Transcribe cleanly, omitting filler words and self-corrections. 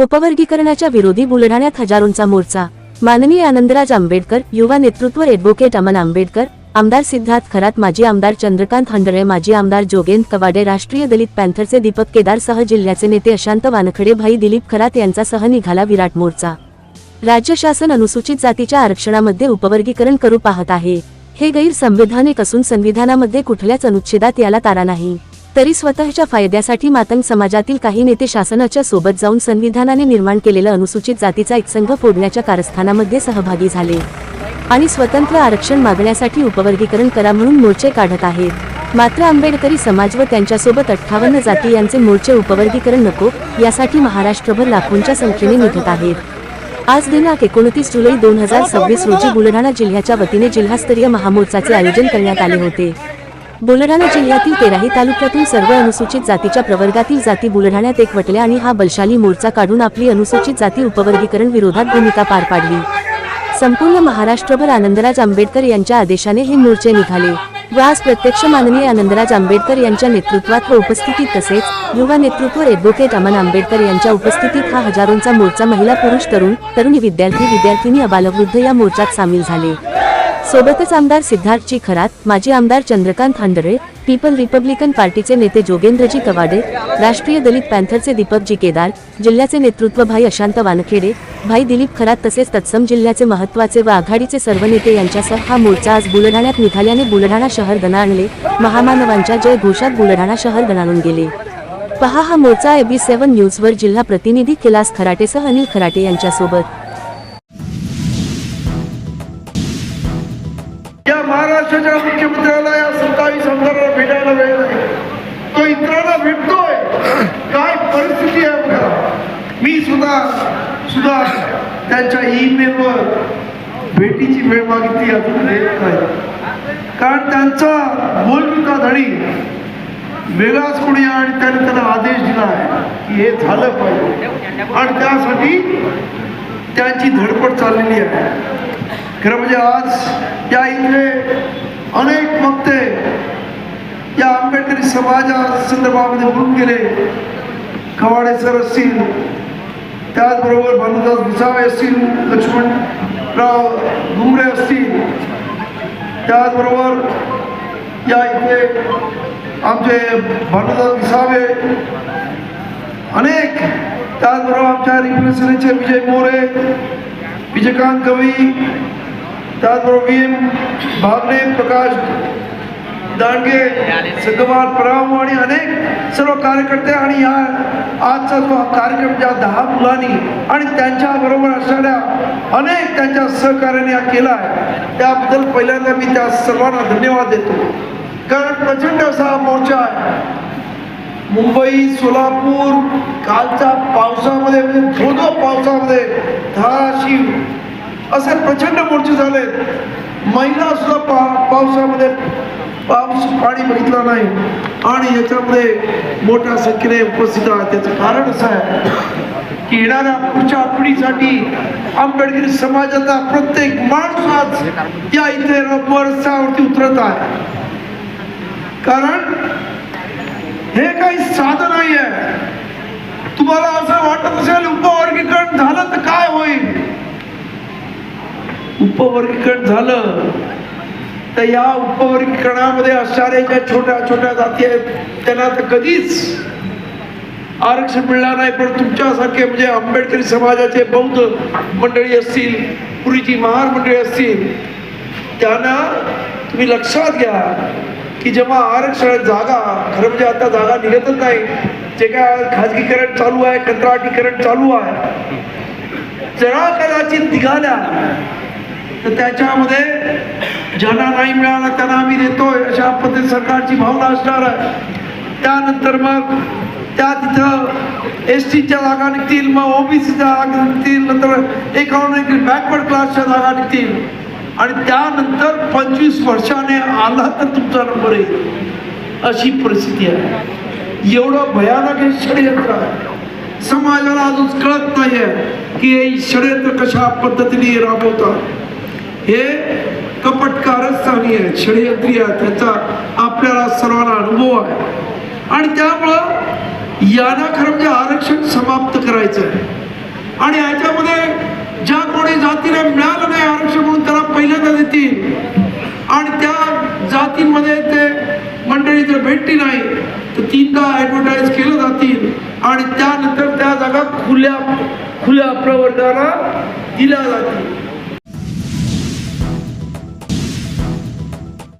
उपवर्गीकरणाच्या विरोधी बुलढाण्यात हजारोंचा मोर्चा। माननीय आनंदराज आंबेडकर युवा नेतृत्व ॲडव्होकेट अमन आंबेडकर, आमदार सिद्धार्थ खरात, माजी आमदार चंद्रकांत हंडळे, माजी आमदार जोगेंद्र कवाडे, राष्ट्रीय दलित पॅंथरचे दीपक केदार सह जिल्ह्याचे नेते अशांत वानखडे, भाई दिलीप खरात यांच्यासह निघाला विराट मोर्चा। राज्य शासन अनुसूचित जातीच्या आरक्षणामध्ये उपवर्गीकरण करू पाहत आहे। हे गैरसंवैधानिक असून संविधानामध्ये कुठल्याच अनुच्छेदात याला तारा नाही। तरी स्वतःच्या फायद्यासाठी मातंग समाजातील काही नेते शासनाच्या सोबत जाऊन संविधानाने निर्माण केलेलं अनुसूचित जातीचा एकसंघ फोडण्याच्या कारस्थानामध्ये सहभागी झाले आणि स्वतंत्र आरक्षण मागण्यासाठी उपवर्गीकरण करा म्हणून मोर्चे काढत आहेत। मात्र आंबेडकरी समाज व त्यांच्यासोबत 58 जाती यांचे मोर्चे उपवर्गीकरण नको यासाठी महाराष्ट्रभर लाखोंच्या संख्येने निघत आहेत। आज दिनांक 29 जुलै 2026 रोजी बुलढाणा जिल्ह्याच्या वतीने जिल्हास्तरीय महामोर्चाचे आयोजन करण्यात आले होते। बुलढाणा जिल्ह्यातील 13 तालुक्यातून सर्व अनुसूचित जातीच्या प्रवर्गातील जाती बुलढाण्यात एकवटल्या आणि हा बलशाली मोर्चा काढून आपली अनुसूचित जाती उपवर्गीकरण विरोधात भूमिका पार पाडली। संपूर्ण महाराष्ट्रभर आनंदराज आंबेडकर यांच्या आदेशाने हे मोर्चे निघाले व आज प्रत्यक्ष माननीय आनंदराज आंबेडकर यांच्या नेतृत्वात व उपस्थितीत तसेच युवा नेतृत्व ॲडव्होकेट अमन आंबेडकर यांच्या उपस्थितीत हा हजारोंचा मोर्चा महिला, पुरुष, तरुणी, विद्यार्थी, विद्यार्थिनी, अबालवृद्ध या मोर्चात सामील झाले। सोबतच आमदार सिद्धार्थजी खरात, माजी आमदार चंद्रकांत हंडळे, पीपल रिपब्लिकन पार्टीचे नेते जोगेंद्रजी कवाडे, राष्ट्रीय दलित पॅंथरचे दीपकजी केदार, जिल्ह्याचे नेतृत्व भाई अशांत वानखेडे, भाई दिलीप खरात तसेच तत्सम जिल्ह्याचे महत्त्वाचे व आघाडीचे सर्व नेते यांच्यासह हा मोर्चा आज बुलढाण्यात निघाल्याने बुलढाणा शहर दणाणले। महामानवांच्या जय घोषात बुलढाणा शहर दणाणून गेले। पहा हा मोर्चा AB7 न्यूजवर जिल्हा प्रतिनिधी कैलास खराटेसह अनिल खराटे यांच्यासोबत। महाराष्ट्राच्या मुख्यमंत्र्याला या 27 आमदारांना भेटायला वेळ नाही, तो इतरांना भेटतोय। काय परिस्थिती आहे बघा। मी सुद्धा त्यांच्या ईमेलवर भेटीची वेळ मागितली, अजून देत नाही, कारण त्यांचा बोलबिका धडी वेगळाच कोणी आणि त्यांनी त्यांना आदेश दिला आहे की हे झालं पाहिजे आणि त्यासाठी त्यांची धडपड चाललेली आहे। खरं म्हणजे आज या इथे अनेक वक्ते या आंबेडकरी समाजा संदर्भामध्ये बोलून गेले। कवाडे सर असतील, त्याचबरोबर भानुदास विसावे असतील, लक्ष्मणराव घुमरे असतील, त्याचबरोबर या इथे आमचे भानुदास विसावे अनेक, त्याचबरोबर आमच्या रिप्रेझेंटेटिव्ह विजय मोरे, विजयकांत कवी, त्याचबरोबर VM भागने, प्रकाश दांडगे, सगवार पराम आणि अनेक सर्व कार्यकर्ते आणि या आजचा जो कार्यक्रम ज्या 10 मुलांनी आणि त्यांच्या बरोबर असणाऱ्या अनेक त्यांच्या सहकार्याने केला आहे, त्याबद्दल पहिल्यांदा मी त्या सर्वांना धन्यवाद देतो। कारण प्रचंड असा मोर्चा आहे। मुंबई, सोलापूर कालच्या पावसामध्ये धोधो पावसामध्ये धाराशिव असे प्रचंड मोर्चे झाले। महिला सुद्धा पावसामध्ये पाणी बघितलं नाही आणि याच्यामध्ये मोठ्या संख्येने उपस्थित आहे। त्याचं कारण असं आहे की येणाऱ्या पुढच्या पिढीसाठी आंबेडकरी समाजाचा प्रत्येक माणूस आज या इथे रस्त्यावरती उतरत आहे। कारण हे काही साधं नाही आहे। तुम्हाला असं वाटत असेल उपवर्गीकरण झालं तर काय होईल? उपवर्गीकरण झालं तर या उपवर्गीकरणामध्ये असणाऱ्या ज्या छोट्या छोट्या जाती आहेत त्यांना तर कधीच आरक्षण मिळणार नाही। पण तुमच्यासारखे म्हणजे आंबेडकरी समाजाचे बौद्ध मंडळी असतील, पूर्वीची महार मंडळी असतील, त्यांना तुम्ही लक्षात घ्या की जेव्हा आरक्षण जागा, खरं म्हणजे आता जागा निघतच नाही, जे काय खाजगीकरण चालू आहे, कंत्राटीकरण चालू आहे, जरा कदाचित निघाल्या तर त्याच्यामध्ये ज्यांना नाही मिळाला त्यांना आम्ही देतोय अशा पद्धती सरकारची भावना असणार आहे। त्यानंतर मग त्या तिथं STच्या जागा निघतील, मग OBCच्या जागा निघतील, नंतर इकॉनॉमिक बॅकवर्ड क्लासच्या जागा निघतील आणि त्यानंतर 25 वर्षाने आला तर तुमचा नंबर येईल, अशी परिस्थिती आहे। एवढं भयानक हे षडयंत्र आहे। समाजाला अजून कळत नाहीये की हे षडयंत्र कशा पद्धतीने राबवतात। हे कपट कारस्थानी आहे, षडयंत्री आहे, त्याचा आपल्याला सर्वांना अनुभव आहे आणि त्यामुळं यांना खरं म्हणजे आरक्षण समाप्त करायचं आहे। आणि याच्यामध्ये ज्या कोणी जातीला मिळालं नाही आरक्षण म्हणून त्याला पहिल्यांदा देतील आणि त्या जातींमध्ये ते मंडळी जर भेटली नाही तर 3दा ऍडव्हर्टाईज केलं जातील आणि त्यानंतर त्या जागा खुल्या प्रवर्गाला दिल्या जातील.